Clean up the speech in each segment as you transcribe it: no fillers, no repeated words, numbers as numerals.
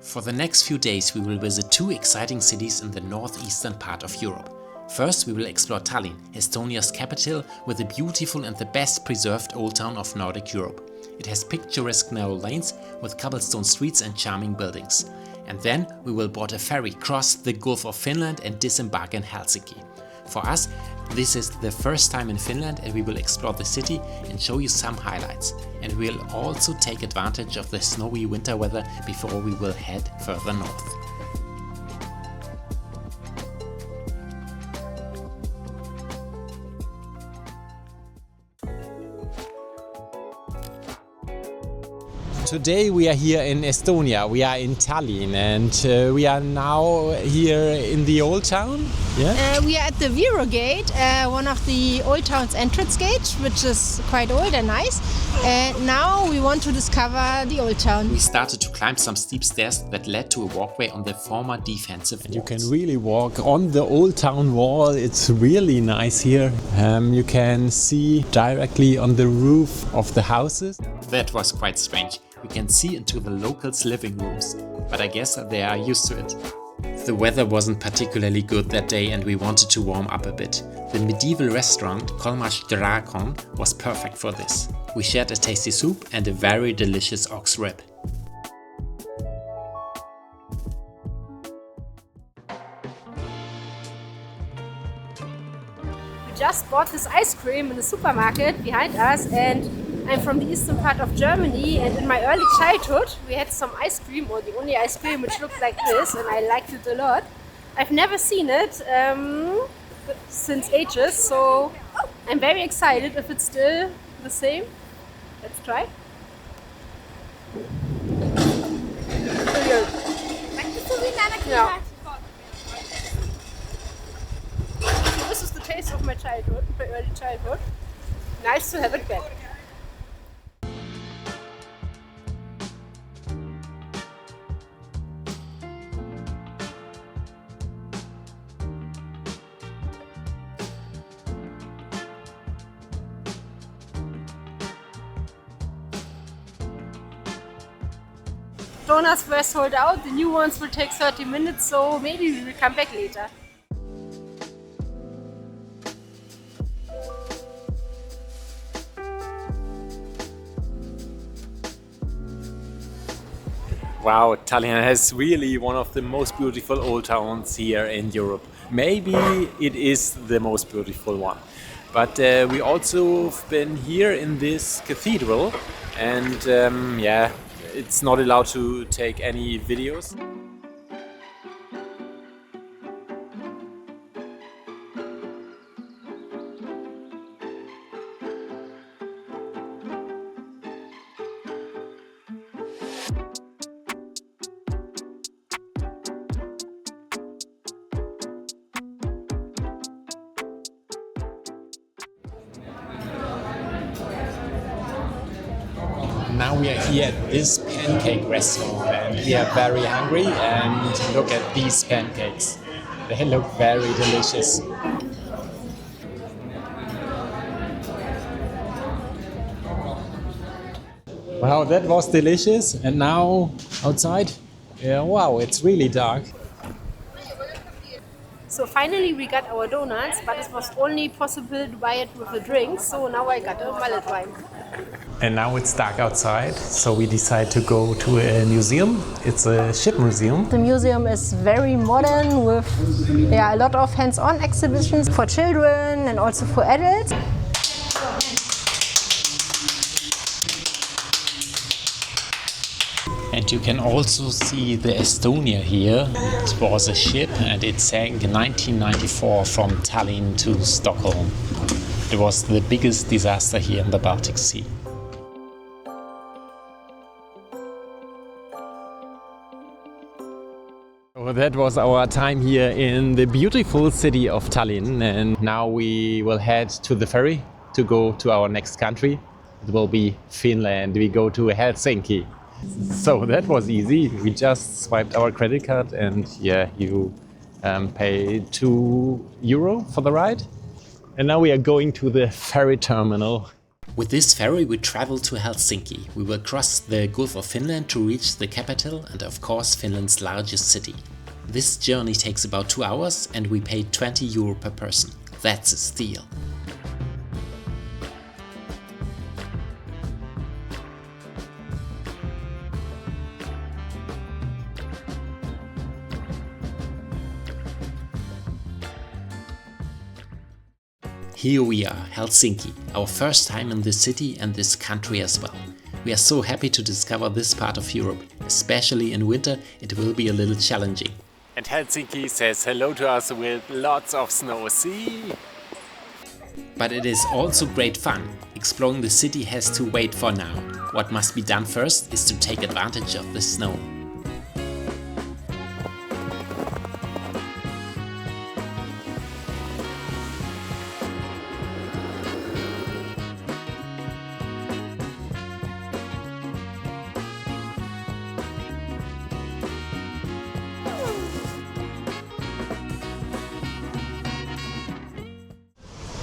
For the next few days we will visit two exciting cities in the northeastern part of Europe. First we will explore Tallinn, Estonia's capital, with the beautiful and the best preserved old town of Nordic Europe. It has picturesque narrow lanes with cobblestone streets and charming buildings. And then we will board a ferry, cross the Gulf of Finland and disembark in Helsinki. For us, this is the first time in Finland and we will explore the city and show you some highlights. And we'll also take advantage of the snowy winter weather before we will head further north. Today we are here in Estonia, we are in Tallinn, and we are now here in the old town. Yeah? We are at the Viro Gate, one of the old town's entrance gates, which is quite old and nice. And now we want to discover the old town. We started to climb some steep stairs that led to a walkway on the former defensive walls. You can really walk on the old town wall, it's really nice here. You can see directly on the roof of the houses. That was quite strange. We can see into the locals' living rooms, but I guess they are used to it. The weather wasn't particularly good that day and we wanted to warm up a bit. The medieval restaurant Kolmash Drakon was perfect for this. We shared a tasty soup and a very delicious ox rib. We just bought this ice cream in the supermarket behind us, and I'm from the eastern part of Germany, and in my early childhood we had some ice cream, or the only ice cream, which looked like this, and I liked it a lot. I've never seen it since ages, so I'm very excited if it's still the same. Let's try. Yeah. This is the taste of my childhood, my early childhood. Nice to have it back. Donuts were sold out, the new ones will take 30 minutes, so maybe we will come back later. Wow, Tallinn has really one of the most beautiful old towns here in Europe. Maybe it is the most beautiful one. But we also have been here in this cathedral, and yeah, it's not allowed to take any videos. Now we are here at this pancake restaurant and we are very hungry, and look at these pancakes. They look very delicious. Wow, that was delicious. And now outside, yeah, wow, it's really dark. So finally we got our donuts, but it was only possible to buy it with a drink, so now I got a mullet wine. And now it's dark outside, so we decide to go to a museum. It's a ship museum. The museum is very modern with a lot of hands-on exhibitions for children and also for adults. And you can also see the Estonia here. It was a ship and it sank in 1994 from Tallinn to Stockholm. It was the biggest disaster here in the Baltic Sea. So that was our time here in the beautiful city of Tallinn, and now we will head to the ferry to go to our next country. It will be Finland. We go to Helsinki. So that was easy. We just swiped our credit card and yeah, you pay €2 for the ride. And now we are going to the ferry terminal. With this ferry we travel to Helsinki. We will cross the Gulf of Finland to reach the capital and of course Finland's largest city. This journey takes about 2 hours and we paid €20 per person. That's a steal. Here we are, Helsinki, our first time in this city and this country as well. We are so happy to discover this part of Europe, especially in winter it will be a little challenging. And Helsinki says hello to us with lots of snow. See? But it is also great fun. Exploring the city has to wait for now. What must be done first is to take advantage of the snow.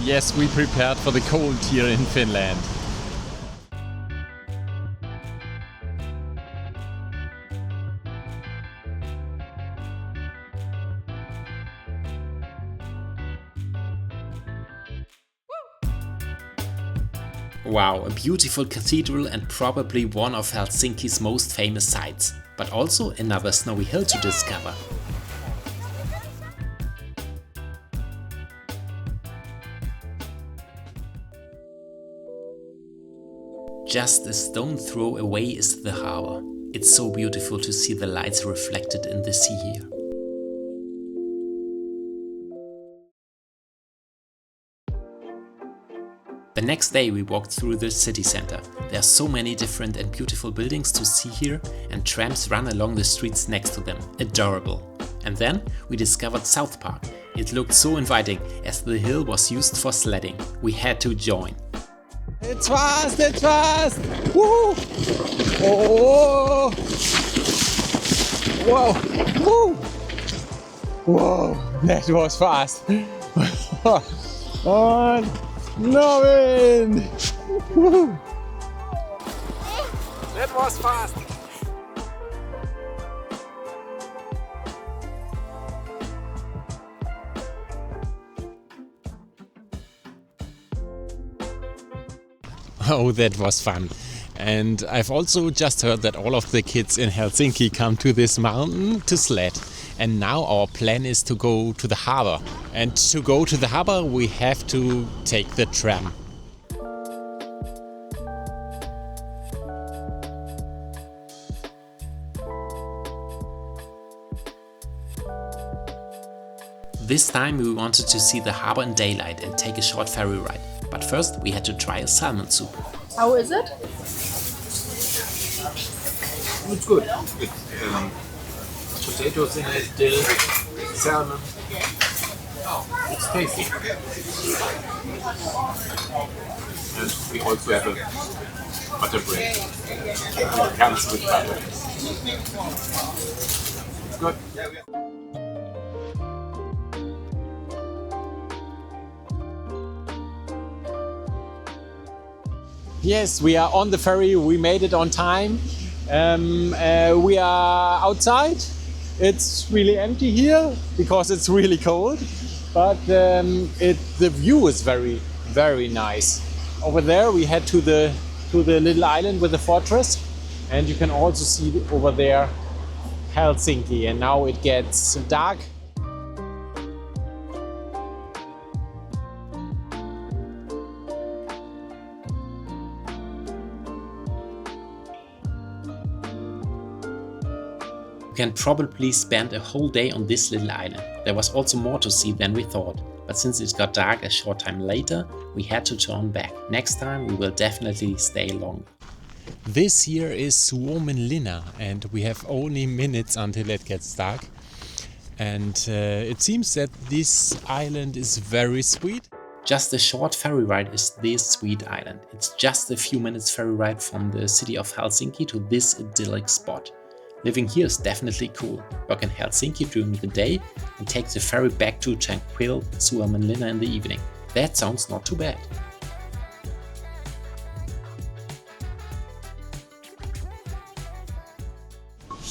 Yes, we prepared for the cold here in Finland. Wow, a beautiful cathedral and probably one of Helsinki's most famous sights, but also another snowy hill to discover. Just a stone throw away is the harbour. It's so beautiful to see the lights reflected in the sea here. The next day we walked through the city center. There are so many different and beautiful buildings to see here and trams run along the streets next to them. Adorable. And then we discovered South Park. It looked so inviting as the hill was used for sledding. We had to join. It's fast! It's fast! Woo! Oh! Whoa! Woo! Whoa! That was fast! On! No wind! Woo! That was fast! Oh, that was fun. And I've also just heard that all of the kids in Helsinki come to this mountain to sled. And now our plan is to go to the harbor. And to go to the harbor we have to take the tram. This time we wanted to see the harbor in daylight and take a short ferry ride. But first we had to try a salmon soup. How is it? It's good. It's potatoes in it, dill, salmon. It's tasty. And we also have a butter bread. It comes with butter. It's good. Yes, we are on the ferry. We made it on time. We are outside. It's really empty here because it's really cold. But the view is very, very nice. Over there we head to the little island with the fortress, and you can also see over there Helsinki. And now it gets dark. We can probably spend a whole day on this little island. There was also more to see than we thought, but since it got dark a short time later, we had to turn back. Next time we will definitely stay longer. This here is Suomenlinna, and we have only minutes until it gets dark. And it seems that this island is very sweet. Just a short ferry ride is this sweet island. It's just a few minutes ferry ride from the city of Helsinki to this idyllic spot. Living here is definitely cool. Work in Helsinki during the day and take the ferry back to tranquil Suomenlinna in the evening. That sounds not too bad.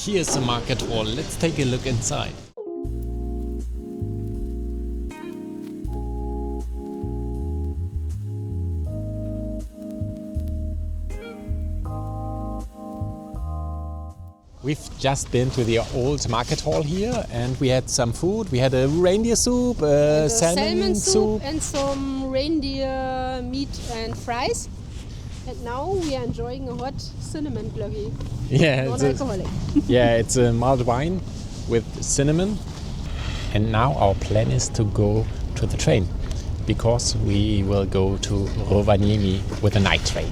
Here's the market hall. Let's take a look inside. We've just been to the old market hall here and we had some food. We had a reindeer soup, salmon soup and some reindeer meat and fries. And now we are enjoying a hot cinnamon glöggi. Yeah, Non-alcoholic. it's a mild wine with cinnamon. And now our plan is to go to the train because we will go to Rovaniemi with a night train.